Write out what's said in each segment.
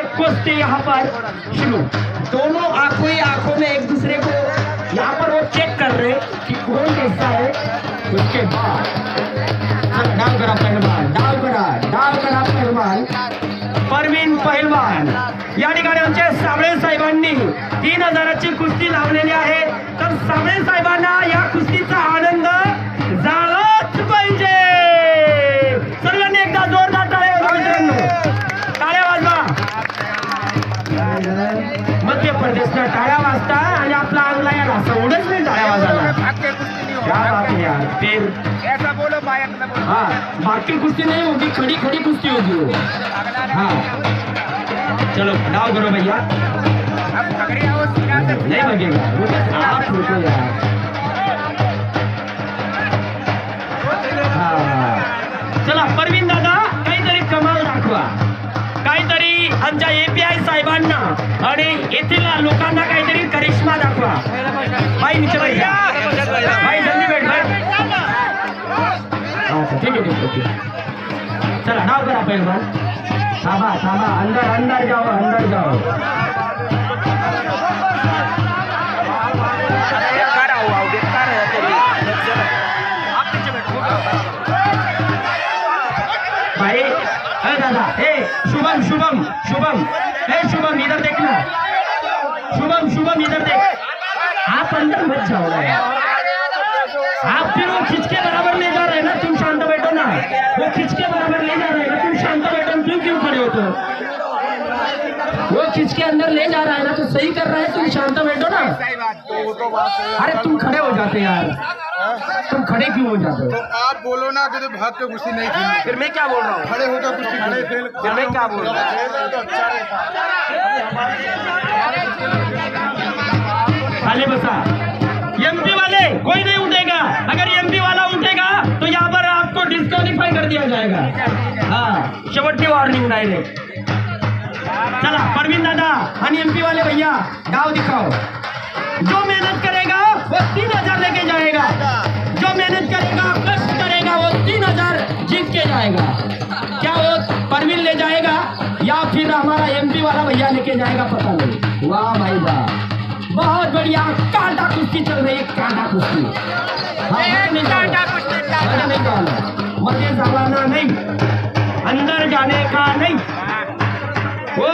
ये कुश्ती यहाँ पर शुरू। दोनों आंखों ही आंखों में एक दूसरे को यहाँ पर वो चेक कर रहे कि कौन कैसा है। उसके बाद डाव करा पहलवान, डाव करा पहलवान परवीन पहलवान। या ठिकाणी आमच्या साबळे साहेबांनी 3000ची कुस्ती लावलेली आहे। तर साबळे साहेबांना या कुस्तीचा आनंद झालाच पाहिजे। सर्वांनी एकदा जोरदार टाळ्या वाजवा मित्रांनो, टाळ्या वाजवा। मध्य प्रदेशला टाळ्या वाजता आणि आपला अंगला यार असं उडच नाही टाळ्या वाजवायला। क्या बात है यार, फिर ऐसा बोलो हाँ बाकी कुश्ती नहीं होगी, खड़ी खड़ी कुश्ती होगी वो। हाँ चलो डाव करो भैया। नहीं लगेगा आप रुको यार। हाँ चला परवीन दादा काहीतरी कमाल दाखवा, काहीतरी आमच्या API साहेबांना आणि येथील लोकांना काहीतरी करिश्मा दाखवा। भाई नीचे भैया, भाई जल्दी बैठ भाई। ठीक है चला डाव करा पहलवान। थांबा अंदर जाओ। भाई दादा शुभम इधर देखना। शुभम इधर देख। आप अंदर मत जाओ, आप फिर वो खिंच के बराबर ले जा रहे हैं ना, तुम शांत बैठो ना। वो खिंच के बराबर ले जा रहे हैं ना, तुम शांत बैठो। तुम क्यों खड़े हो? तो वो खिंच के अंदर ले जा रहा है ना, तो सही कर रहा है, तुम शांत बैठो ना। अरे तुम खड़े हो जाते यार, तुम खड़े क्यों हो जाते हो? तो आप बोलो ना कि भाग के कुश्ती नहीं खेलनी। फिर मैं क्या बोल रहा हूँ? खड़े होकर कुश्ती खड़े खेल। फिर मैं क्या बोल रहा हूँ? तो अच्छा रहता। खाली बसा। MP वाले कोई नहीं उठेगा। अगर MP वाला उठेगा तो यहाँ पर आपको डिस्क्वालिफाई कर दिया जाएगा। हाँ शेवटची वॉर्निंग डायरेक्ट। चला परवीन दादा आणि MP वाले भैया डाव दिखाओ। जो मेहनत करेगा वो 3000 लेके जाएगा। जो मेहनत करेगा, कष्ट करेगा, वो 3000 जीत के जाएगा। क्या वो परवीन ले जाएगा या फिर हमारा MP वाला भैया लेके जाएगा, पता नहीं। वाह भाई वाह, बहुत बढ़िया कांटा कुश्ती चल रही है, कांटा कुश्ती। मजे जमाना नहीं, अंदर जाने का नहीं। वो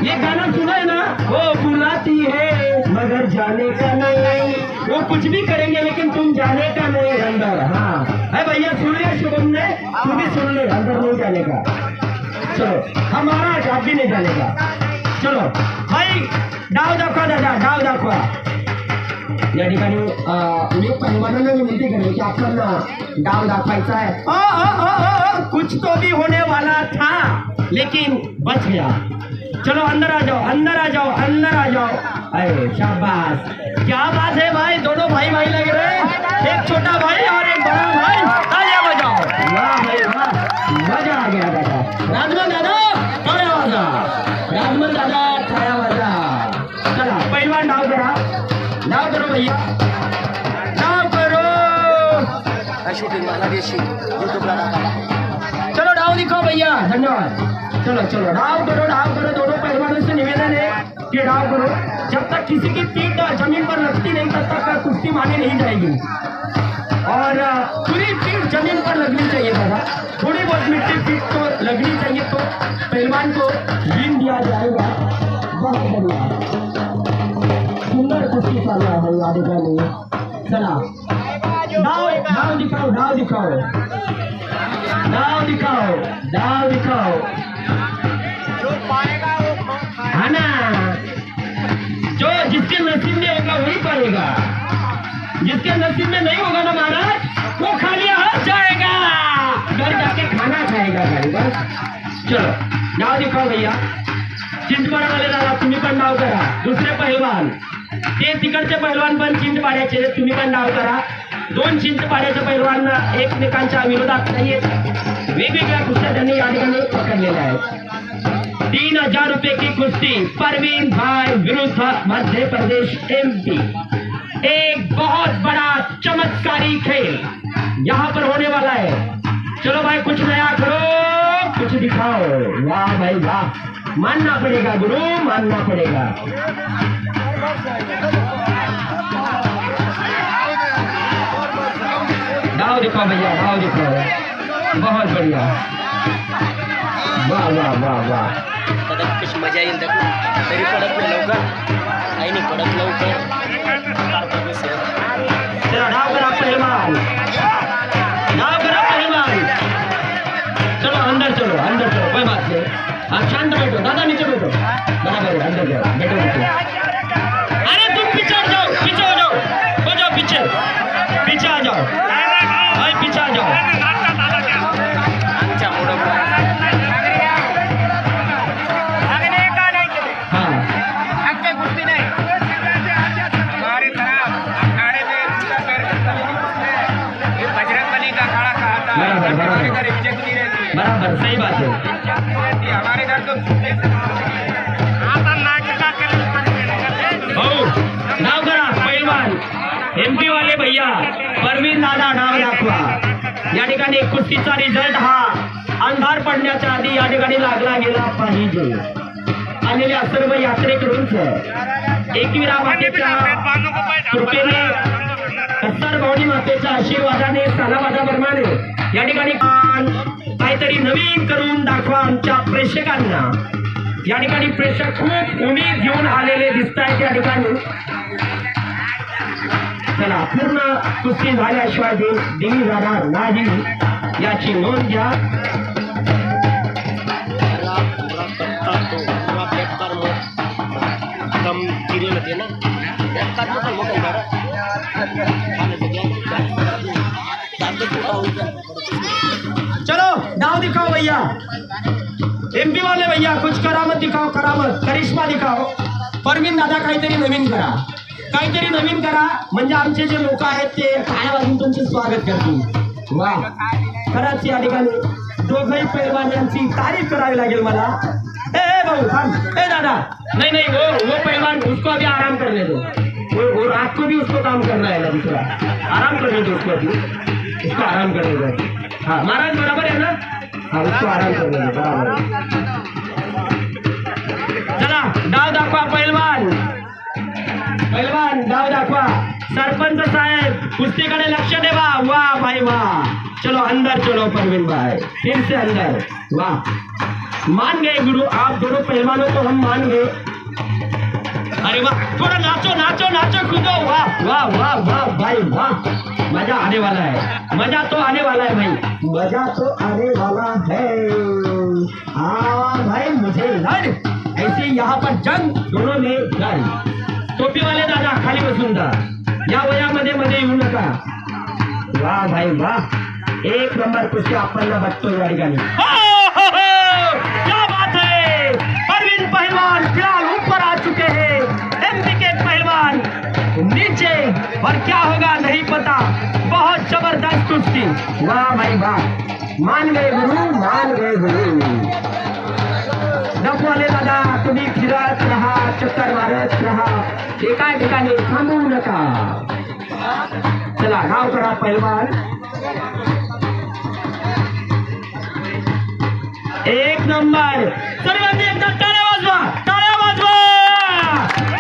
ये गाना सुना है ना, वो बुलाती है मगर जाने का नहीं। वो कुछ भी करेंगे लेकिन तुम जाने का नहीं अंदर। हाँ है भैया, सुन लिया शुभम ने, तुम भी सुन ले, अंदर नहीं जाने का। चलो हमारा आप भी नहीं जाने का। चलो भाई डाव दाखवा दादा, डाव दाखवा। या ठिकाणी मी पहिलवानांना विनंती करेन की आपण डाव दाखवायचा है। कुछ तो भी होने वाला था लेकिन बच गया। चलो अंदर आ जाओ, अंदर आ जाओ, अंदर आ जाओ। अरे शाबाश, क्या बात है भाई, दोनों भाई भाई लग रहे हैं। एक छोटा भाई और एक बड़ा भाई, तालियां बजाओ। वाह भाई वाह, मजा आ गया दादा। राजमन दादा तालियां बजा, राजमन दादा तालियां बजा। चला पहलवान डाव करा, डाव करो भैया, डाव करो। शूटिंग वाला चलो डाव दिखाओ भैया, धन्यवाद। चलो डाव करो दोनों पहलवानों से निवेदन है कि डाव करो। जब तक किसी की पीठ जमीन पर लगती नहीं तब तक कुश्ती मानी नहीं जाएगी। और पूरी पीठ जमीन पर लगनी चाहिए दादा, थोड़ी बहुत मिट्टी पीठ को लगनी चाहिए तो पहलवान को जीन दिया जाएगा। बहुत बढ़िया सुंदर कुश्ती चल रहा है याद नहीं। चला डाव दिखाओ, डाव दिखाओ। जो पाएगा वो है ना, जो जिसके नसीब में होगा वही पाएगा। जिसके नसीब में नहीं होगा ना महाराज, वो खाली हाथ जाएगा, घर जाके खाना खाएगा भाई बस। चलो डाव दिखाओ भैया। चिंचपाडा वाले दादा तुम्ही पण डाव करा। दुसरे पहलवान ते तिकडचे पहलवान पण चिंचपाड्याचे, तुम्ही पण डाव करा। दोन चिंचपाड्याचे पहलवान एकमेकांच्या विरोधात नाहीये, वेगवेगळ्या कुस्त्या त्यांनी या ठिकाणी पकडलेल्या आहेत। 3000 रुपये की कुश्ती परवीन भाई विरुद्ध मध्य प्रदेश MP। एक बहुत बड़ा चमत्कारी खेल यहाँ पर होने वाला है। चलो भाई कुछ नया करो, कुछ दिखाओ। वाह भाई वाह, मानना पड़ेगा गुरु, मानना पड़ेगा। दाव दिखाओ भैया, दाव दिखाओ, बहुत बढ़िया, वाह वाह वाह वाह। कशी मजा येईल तर तरी पडत नाही लवकर, काही नाही पडत लवकर। चलो डाव करा पहलवान, डाव करा पहलवान। चलो अंदर चलो, अंदर चलो, कोई बात नहीं। आप शांत बैठो, दादा नीचे बैठो, बराबर है, अंदर जाओ, बैठो बैठो। अरे तुम पीछे हट जाओ, पीछे हो जाओ, पीछे, पीछे आ जाओ भाई, पीछे आ जाओ। आमच्या मोठं हाँ बजरंगबली का अखाड़ा कहा था, बराबर, बराबर। हमारे घर इज्जत नहीं रहती, बराबर, सही बात है। हमारे घर तो भाऊ नाव करा पैलवान, एमपी वाले भैया परवीन दादा नाव दाखवा। या ठिकाणी कुस्तीचा रिझल्ट हा अंधार पडण्याच्या आधी या ठिकाणी लागला गेला पाहिजे। आलेल्या सर्व यात्रेकरूंचं एकविरा मातेच्या कृपेने, कत्तर गौरी मातेच्या आशीर्वादाने, सालावादाप्रमाणे या ठिकाणी काहीतरी नवीन करून दाखवा आमच्या प्रेक्षकांना। या ठिकाणी प्रेक्षक खूप उमेद घेऊन आलेले दिसत आहेत या ठिकाणी। चला पूर्ण कुस्ती झाल्याशिवाय दिली जाणार नाही याची नोंद घ्या। कम गिरे होते ना बेकार मोठं मोठं बरं चलो दाव दिखाओ भैया, एमपी वाले भैया कुछ करामत दिखाओ, करामत, करिश्मा दिखाओ। परवीन दादा काहीतरी नवीन करा, काहीतरी नवीन करा, म्हणजे आमचे जे लोक आहेत ते टाळ्या वाजवून तुमचे स्वागत करतील। वा खरंच या ठिकाणी दोघही पैलवान यांची तारीफ करावी लागेल मला। ए भाऊ थांब, ए दादा, नहीं नहीं वो पैलवान उसको अभी आराम करने दो, वो रात को भी उसको काम करना है ना, दूसरा आराम करने दो उसको, अभी उसको आराम करने दो। हाँ महाराज बराबर है ना, हाँ उसको आराम करने दो, बराबर है। चला डाव दाखवा पैलवान, पैलवान डाव दाखवा। सरपंच साहेब कुस्तीकडे लक्ष देवा, वाह भाई वाह। चलो अंदर चलो परवीन भाई, फिर से अंदर, वाह। मान गए गुरु, आप दोनों पहलवानों को हम मान गए। अरे वाह, थोड़ा नाचो नाचो नाचो, कूदो, वाह वाह वाह वाह भाई वाह। मजा आने वाला है, मजा तो आने वाला है भाई, मजा तो आने वाला है। हाँ भाई मुझे लड़, ऐसे यहाँ पर जंग दोनों में लड़। टोपी वाले दादा खाली बसून जा, या वयामध्ये मध्ये येऊ नका। वाह भाई वाह, एक नंबर कुस्ती आपण बघतो या ठिकाणी। क्या बात है, परवीन पहलवान फिलहाल ऊपर आ चुके हैं, एमपी के पहलवान नीचे, और क्या होगा नहीं पता। बहुत जबरदस्त कुश्ती, वाह भाई वाह, मान गए गुरु, मान गए गुरु। डफवाले दादा तुम्ही फिरत रहा, चक्कर मारत रहा, एका ठिकाणी थांबू नका। चला नाव करा पहलवान, एक नंबर। सर्वांनी एकदा टाळ्या वाजवा, टाळ्या वाजवा,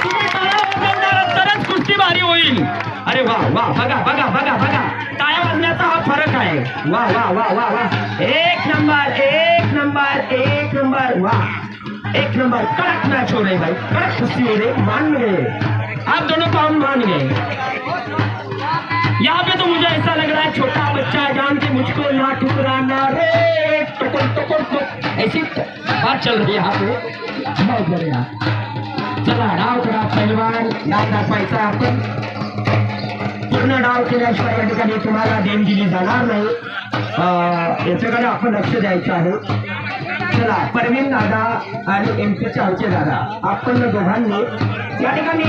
तुम्ही टाळ्या वाजवणार तरच कुस्ती भारी होईल। अरे वा वा, बघा बघा बघा बघा, टाळ्या वाजण्याचा हा फरक आहे। वा वा वा वा वा, एक नंबर, एक नंबर, एक नंबर, वाह एक नंबर। कड़क मैच हो रही भाई, कड़क कुश्ती हो रही, मान गए आप दोनों को, हम मान गए। यहाँ पे तो मुझे ऐसा लग रहा है छोटा बच्चा जान के मुझको ना ठुकराना रे, टुकुर टुकुर टुक, ऐसी बात चल रही है यहाँ पे, बहुत बढ़िया। चला डाव करा पहलवान, डाव दाखवायचा आपण। पूर्ण डाव केल्याशिवाय या ठिकाणी तुम्हाला देण दिली जाणार नाही, याच्याकडे आपण लक्ष द्यायचं आहे। चला परवीन दादा आणि एमपीचे आमचे दादा, आपण दोघांनी या ठिकाणी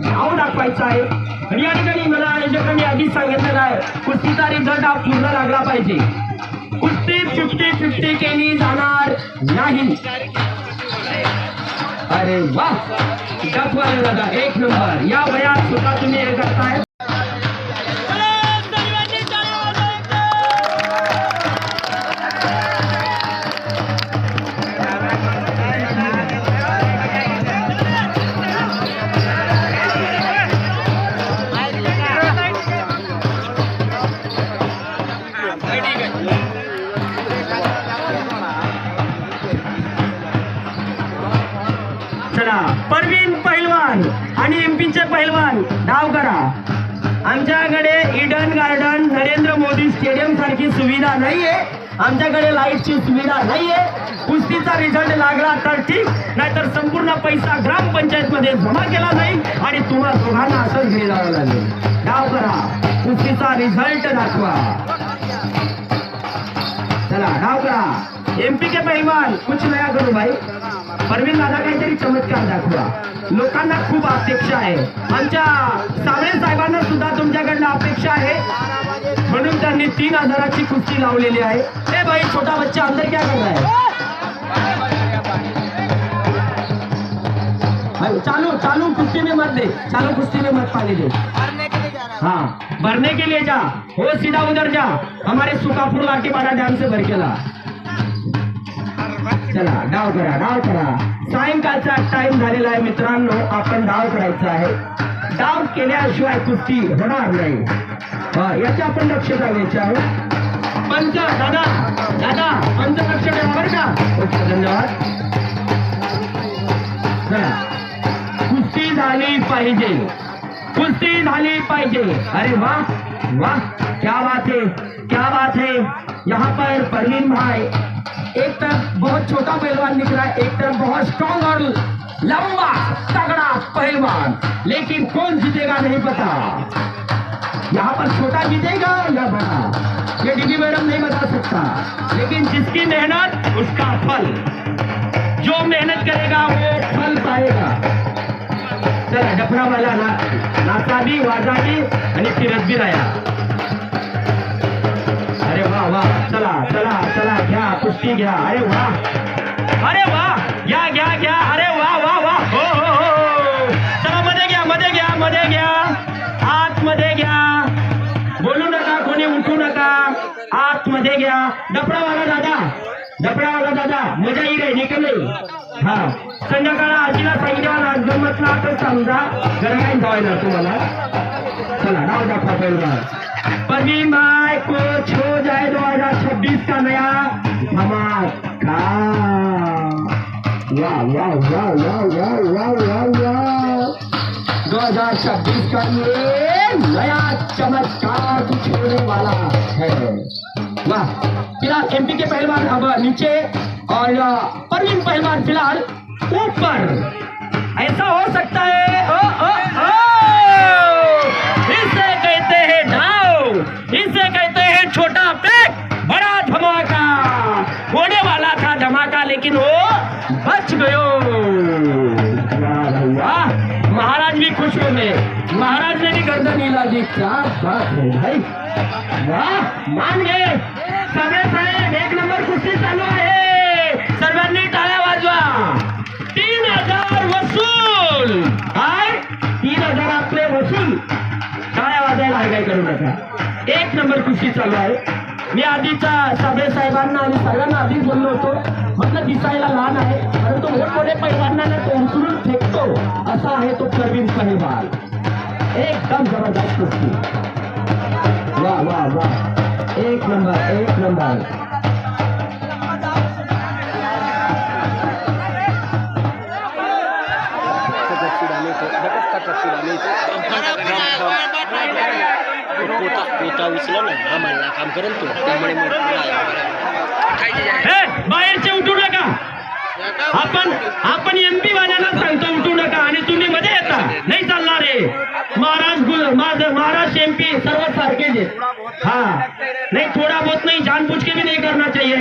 डाव दाखवायचा आहे। आणि या ठिकाणी मला याच्याकडे आधीच सांगितलेलं आहे, कुस्तीचा रिझल्ट हा पूर्ण लागला पाहिजे, कुस्ती 50-50 केली जाणार नाही। अरे वाह, डफवाले दादा एक नंबर, या वयात सुद्धा तुम्ही हे करताय। चला परवीन पहिलवान आणि एमपीचे पहिलवान डाव करा. आमच्याकडे Eden garden Narendra Modi stadium सारखी सुविधा नाहीये, आमच्याकडे लाईटची सुविधा नाहीये. कुस्तीचा रिझल्ट लागला तर ठीक, नाहीतर संपूर्ण पैसा ग्रामपंचायत मध्ये जमा केला जाईल आणि तुम्हा दोघांना असंच घरी जावं लागेल. डाव करा, कुस्तीचा रिझल्ट दाखवा. चला डाव करा. एमपी के पहलवान कुछ नया करू भाई. परवीन दादा काहीतरी चमत्कार दाखवा. लोकांना खूप अपेक्षा आहे, आमच्या सावळे साहेबांना सुद्धा तुमच्याकडनं अपेक्षा आहे, म्हणून त्यांनी 3000ची कुस्ती लावलेली आहे. ए भाई छोटा बच्चा अंदर क्या कर रहा है? भाई चालू चालू कुश्ती में मत दे, चालू कुश्ती में मत पानी दे. हाँ भरने के लिए जा, हो सीधा उधर जा. हमारे सुकापूर लाठीपाडा डॅम से भर केला. चला डाव करा, डाव करा. सायंकाळचा टाइम झालेला आहे मित्रांनो, आपण डाव करायचा आहे. डाव केल्याशिवाय कुस्ती होणार नाही, याचे आपण लक्ष द्यायचे आहे. पंच दादा दादा पंच लक्ष द्या बरं का. ओके धन्यवाद. चला कुस्ती झाली पाहिजे, कुस्ती झाली पाहिजे. अरे वाह वाह, क्या बात है, क्या बात है. यहाँ पर परवीन भाई एक तरफ बहुत छोटा पहलवान दिख रहा है, एक तरफ बहुत स्ट्रॉन्ग और लंबा तगड़ा पहलवान, लेकिन कौन जीतेगा नहीं पता. यहाँ पर छोटा जीतेगा या बड़ा, ये दीदी मैडम नहीं बता सकता, लेकिन जिसकी मेहनत उसका फल, जो मेहनत करेगा वो फल पाएगा. चला डफरावाला नाचा बी वाजा बी आणि फिरत बी राया. अरे वाह वाह, चला चला चला घ्या कुस्ती घ्या. अरे वाह, अरे वाह, घ्या घ्या घ्या. अरे वाह वाह वाह, हो हो हो. चला मध्ये घ्या, मध्ये घ्या, मध्ये घ्या, आतमध्ये घ्या. बोलू नका, कोणी उठू नका, आतमध्ये घ्या. डफरावाला दादा, डफरावाला दादा मजा येईल रे, निकले. हा संध्याकाळ आजीला सांगितलं आज जमत ना तर समजा जरा काही जायला तुम्हाला. चला डाव दाखवा पहिलवान. परवीन भाई कोच हो जाए 2026 का नया धमाका. वाह वाह वाह वाह वाह वाह वाह वाह. 2026 का ये नया चमत्कार कुछ होने वाला है. वाह. फिलहाल एमपी के पहलवान अब नीचे और परवीन पहलवान फिलहाल ऊपर. ऐसा हो सकता है. ओ ओ ओ, इसे कहते हैं डाव, इसे कहते हैं छोटा पैक बड़ा धमाका. होने वाला था धमाका लेकिन वो बच गयो. वाह, महाराज भी खुश हो गए, महाराज ने भी गर्दन हिला दी. क्या बात है भाई, वाह मान गए. सगळे साहेब एक नंबर कुस्ती चालू आहे, सर्वांनी टाळ्या वाजवा. 3000 वसूल. काय 3000 आपले वसूल. टाळ्या वाजायला काय करू नका. एक नंबर कुस्ती चालू आहे. मी आधीचा साबळे साहेबांना आणि सगळ्यांना आधीच बोललो होतो, म्हटलं दिसायला लहान आहे परंतु मोठमोठे पैलवानांना तो उचलून फेकतो असा आहे तो परवीन पहलवान. एकदम जबरदस्त कुस्ती. वाह वाह वाह, एक नंबर एक नंबर. पोता उचला ना, आम्हाला काम करेल तो, त्यामुळे बाहेरचे उठू नका. आपण एमपी वाल्यांना सांगतो उठू नका आणि तुम्ही मध्ये येता. नाही चालणार रे. महाराज एमपी सर्व सारखेच आहेत. हाँ नहीं, थोड़ा बहुत नहीं, जानबूझ के भी नहीं करना चाहिए.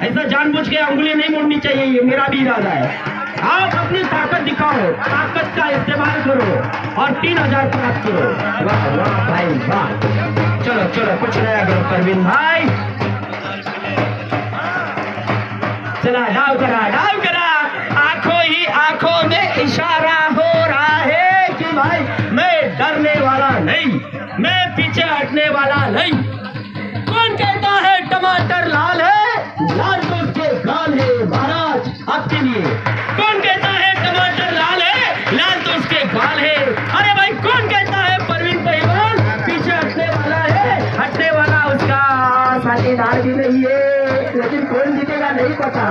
ऐसा जानबूझ के अंगुली नहीं मोड़नी चाहिए. ये मेरा भी इरादा है. आप अपनी ताकत दिखाओ, ताकत का इस्तेमाल करो और 3000 प्राप्त करो. वाह वाह भाई वाह. चलो चलो कुछ नया करो परवीन भाई. चला डाव करा, डाव करा. आंखों ही आंखों में इशारा हो रहा है कि भाई मैं डरने वाला नहीं, मैं पीछे हटने वाला नहीं. कौन कहता है टमाटर लाल है, लाल तो उसके गाल है. महाराज आपके लिए. कौन कहता है टमाटर लाल है, लाल तो उसके गाल है. अरे भाई कौन कहता है परवीन पहलवान पीछे हटने वाला है, हटने वाला उसका साथीदार भी नहीं है, लेकिन कौन जीतेगा नहीं पता.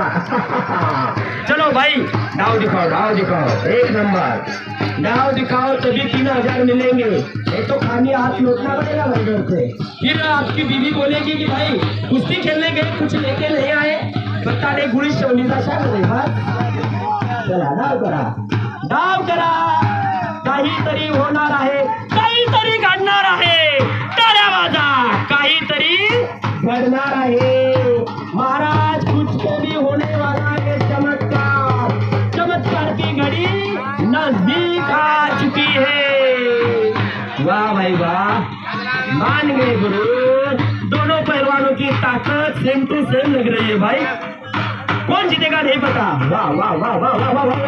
डाव दिखाओ, एक नंबर डाव दिखाओ, तभी 3000 मिलेंगे। ये तो खाली हाथ लौटना पड़ेगा भाई घर से। फिर आपकी बीवी बोलेगी कि भाई कुश्ती खेलने गए, कुछ लेके नहीं आए, पत्ता नहीं गुड़ी शोनीचा शाळा। चला डाव करा, काहीतरी होणार आहे, काहीतरी घडणार आहे, टाळ्या वाजा, काहीतरी घडणार आहे। महाराज कुछ तो भी होने वाला है, चमत्कार, चमत्कार की घड़ी नजदीक आ चुकी है। वाह भाई वाह, मान गए गुरु। दोनों पहलवानों की ताकत सेम टू सेम लग रही है भाई। कौन जीतेगा नहीं पता। वाह वाह वाह वाह वाह वाह वाह,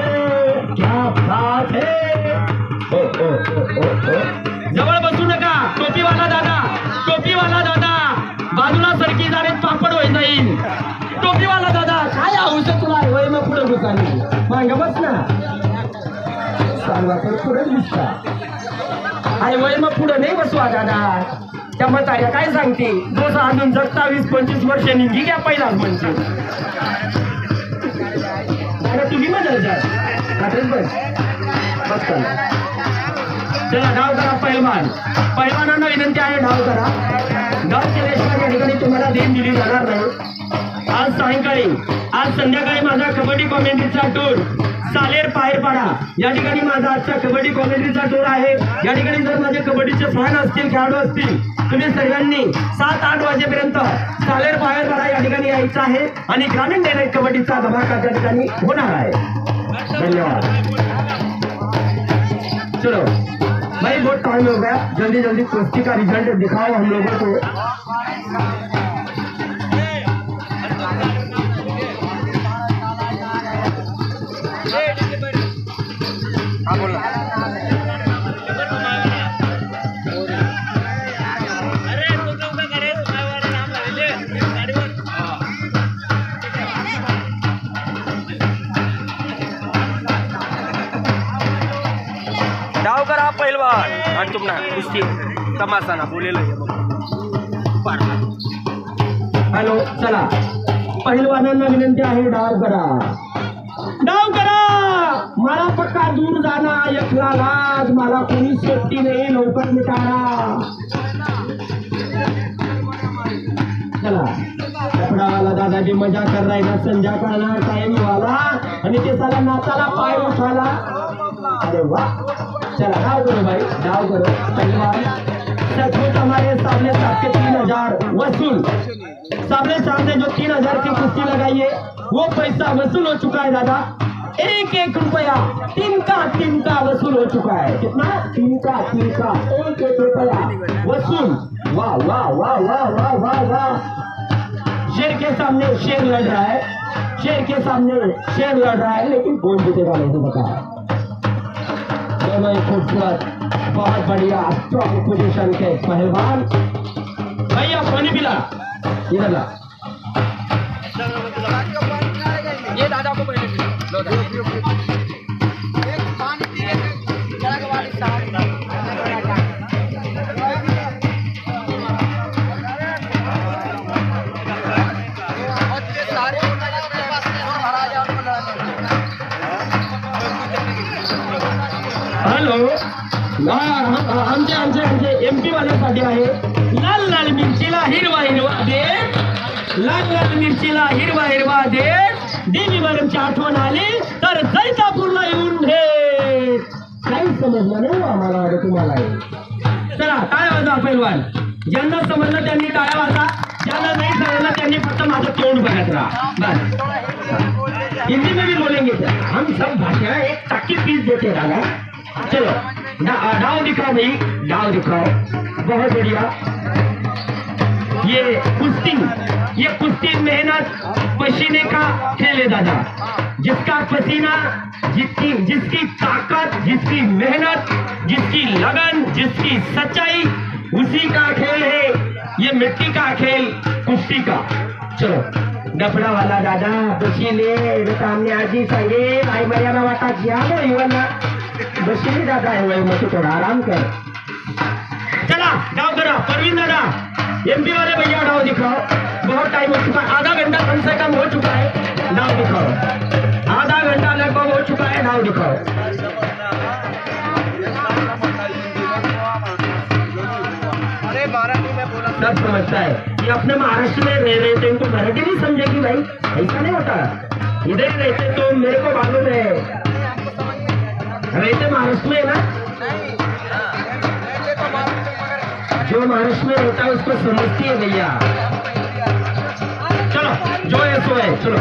क्या बात है। ओ ओ ओ ओ ओ, जवळ बसू नका, टोपीवाला दादा बाजूला सरकी जाणे, पापड होई जाईल। टोपीवाला दादा काय हौस तुला, वय मग पुढे घुसानी मांग बस ना, सांगा तर पुढे दिसता आहे, वय मग पुढे नाही बसवा दादा। त्या म्हाताऱ्या काय सांगते, दोस अजून जगता 20-25 वर्ष निघी घ्या पहिलाच म्हणजे। अरे तुम्ही मजा बस चला डाव करा पैलवानांना विनंती आहे, डाव करा। डाव केल्याशिवाय या ठिकाणी तुम्हाला देण दिली जाणार नाही। आज संध्याकाळी माझा कबड्डी कॉमेंट्रीचा टूर सालेर पायरपाडा या ठिकाणी माझा आजचा कबड्डी कॉमेंट्रीचा टूर आहे। या ठिकाणी जर माझे कबड्डीचे फॅन असतील, खेळाडू असतील, तुम्ही सर्वांनी 7-8 वाजेपर्यंत सालेर पायरपाडा या ठिकाणी यायचं आहे आणि ग्रामीण डे नाईट कबड्डीचा धमाका त्या ठिकाणी होणार आहे। धन्यवाद। चलो भाई, बहुत टाइम हो गया, जल्दी जल्दी कुश्ती का रिजल्ट दिखाओ हम लोगों को। हाँ बोला। डाव करा पहिलवान आणि तुम ना कुस्ती तमाशा ना बोलेलो हॅलो, चला पहिलवानांना विनंती आहे, डाव करा। मला पक्का दूर जाना, एकला लाज, मला कोणी सेफ्टी नाही, लवकर मिटारा। चला कपडावाला दादाजी मजा कर रहा है ना, संध्याकाळला टाइम वाला आणि ते साला नाचाला पाय उठाला। अरे वाह, चला डाव करो भाई, डाव करो। पहलवान सचमुच हमारे सामने आपके 3000 वसूल, सामने सामने जो 3000 की कुश्ती लगाई है वो पैसा वसूल हो चुका है दादा। 1-1 रुपया तिनका वसूल हो चुका है। कितना? तिनका 1-1 रुपया वसूल। वाह वाह वाह वाह वाह वाह वाह। शेर के सामने शेर लड़ रहा है, शेर के सामने शेर लड़ रहा है, लेकिन कौन जीतेगा नहीं पता। दोनों खूबसूरत, बहुत बढ़िया स्ट्रॉन्ग पोजीशन के पहलवान। भैया पानी पिला, इधर ला। ये दादा को पहले हॅलो, आमचे MP वाल्यासाठी आहे। लाल लाल मिरचीला हिरवा दे, लाल लाल मिरचीला हिरवा दे, देवीवरची आठवण आली तर जैतापूरला येऊन भेट। काही समजलं नाही आम्हाला, वाटत तुम्हाला। चला टाळ्या वाजा पैलवान, ज्यांना समजलं त्यांनी टाळ्या वाजा, ज्यांना नाही समजलं त्यांनी फक्त माझं तोंड बघत राहा बस। हिंदी में भी बोलेंगे सर, हम सब भाषा एक ताकि पीस देते रहा। चलो डाव दिखाओ भाई, डाव दिखाओ, बहुत बढ़िया। ये कुश्ती मेहनत पसीने का खेल है दादा। जिसका पसीना, जिसकी ताकत, जिसकी मेहनत, जिसकी लगन, जिसकी सच्चाई, उसी का खेल है ये मिट्टी का खेल कुश्ती का। चलो डफडा वाला दादा बशीले सामने आजी सांगे आई मर्यादा वाटा जिया युवांना बशीले दादा है वही मत थोड़ा आराम कर। चला डाव करो परवीन दादा, MP वाले भैया डाव दिखाओ। बहुत टाइम हो चुका है, आधा घंटा कम से कम हो चुका है, डाव दिखाओ। आधा घंटा लगभग हो चुका नाव दिखाओ. सब समझता है कि अपने महाराष्ट्र में रह रहे थे इनको मराठी भी समझेगी भाई. ऐसा नहीं होता. इधर ही रहते तो मेरे को मालूम है. रहते महाराष्ट्र में है ना. जो महाराष्ट्र में रहता है उसको समझती है भैया. चलो जो है सो है. चलो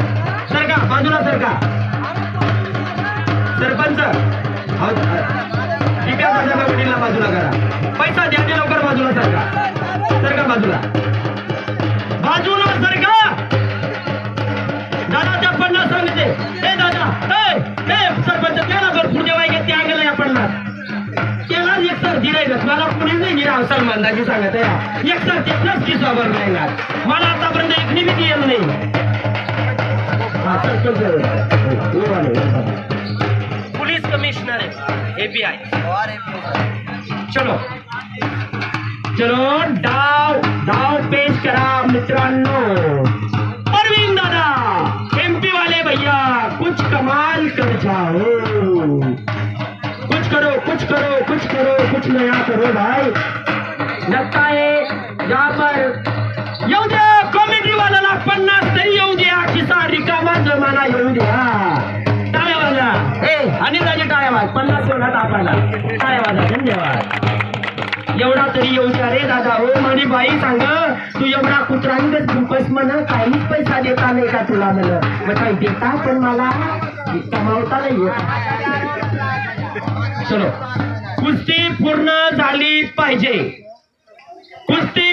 सरका बाजूला सरका. सरपंच ठीक आहे. माझ्या वडीलला बाजूला करा. पैसा द्या ते लवकर. बाजूला सरका. सरका बाजूला. बाजूला सरका. दादा त्या 50 सांगते. ए दादा ए सरपंच त्याला भरपूर जेवाय घेते अंगला या 50. त्याला एक सर दिलाय का मला कुणीच नाही दिला. सलमानदाजी सांगत आहे एक सर तेच की सबर नाही. मला आतापर्यंत एक निमित्त येत नाही. हा सरपंच पुलिस कमिश्नर है API. चलो चलो डाव पेश करा मित्रांनो. परवीन दादा MP वाले भैया कुछ कमाल कर जाओ. कुछ करो कुछ करो कुछ करो कुछ नया करो भाई. लगता है यहाँ पर येऊ द्या कॉमेडी वाला 50 तरी येऊ द्या. खिसा रिकामा जमाना येऊ द्या. टाळ्या वाजा. आणि त्याची टाळ्या वाज. 50 होणार आपल्याला. टाळ्या वाजा. धन्यवाद. एवढा तरी येऊ द्या रे दादा. हो म्हणे बाई सांग तू एवढा कुत्रांगच झुपस म्हण काहीच पैसा देता नाही का तुला म्हण. मग काही देता पण मला कमावता नाही येत. चलो कुस्ती पूर्ण झाली पाहिजे. कुस्ती